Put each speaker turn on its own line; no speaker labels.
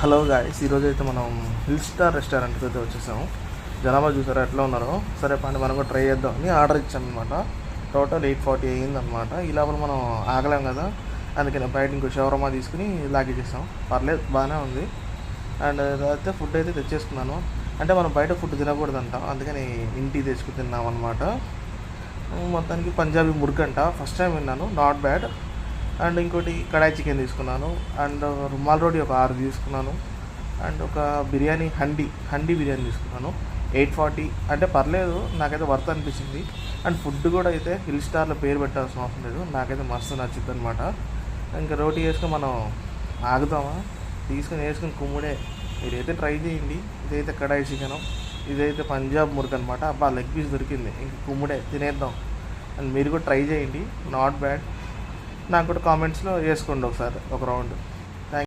Hello guys, ఈరోజు అయితే మనం హిల్ స్టార్ రెస్టారెంట్కి అయితే వచ్చేసాము. జనాభా చూసారా ఎట్లా ఉన్నారో. సరే పని మనం కూడా ట్రై చేద్దాం అని ఆర్డర్ ఇచ్చాను అనమాట. టోటల్ 840 అయ్యిందనమాట. ఈ లోపల మనం ఆగలేం కదా, అందుకని బయట ఇంకో షవర్మా తీసుకుని లాగేసేసాం. పర్లేదు, బాగానే ఉంది. అండ్ అయితే ఫుడ్ అయితే తెచ్చేసుకున్నాను. అంటే మనం బయట ఫుడ్ తినకూడదంట, అందుకని ఇంటికి తెచ్చుకుని తిన్నాం అనమాట. మొత్తానికి పంజాబీ మురుకంట, ఫస్ట్ టైం విన్నాను, నాట్ బ్యాడ్. అండ్ ఇంకోటి కడాయి చికెన్ తీసుకున్నాను. అండ్ రుమాల్ రోటీ ఒక 6 తీసుకున్నాను. అండ్ ఒక బిర్యానీ హండీ బిర్యానీ తీసుకున్నాను. 840 అంటే పర్లేదు, నాకైతే వర్త్ అనిపించింది. అండ్ ఫుడ్ కూడా అయితే హిల్ స్టార్లో పేరు పెట్టాల్సిన అవసరం లేదు, నాకైతే మస్తు నచ్చింది అనమాట. ఇంకా రోటీ వేసుకొని మనం ఆగుతామా, తీసుకొని వేసుకొని కుమ్ముడే. మీరైతే ట్రై చేయండి. ఇదైతే కడాయి చికెను, ఇదైతే పంజాబ్ మురుకు అనమాట. అబ్బా, లెగ్ పీస్ దొరికింది, ఇంక కుమ్ముడే తినేద్దాం. అండ్ మీరు కూడా ట్రై చేయండి, నాట్ బ్యాడ్. నాకు కూడా కామెంట్స్లో వేసుకోండి ఒకసారి ఒక రౌండ్.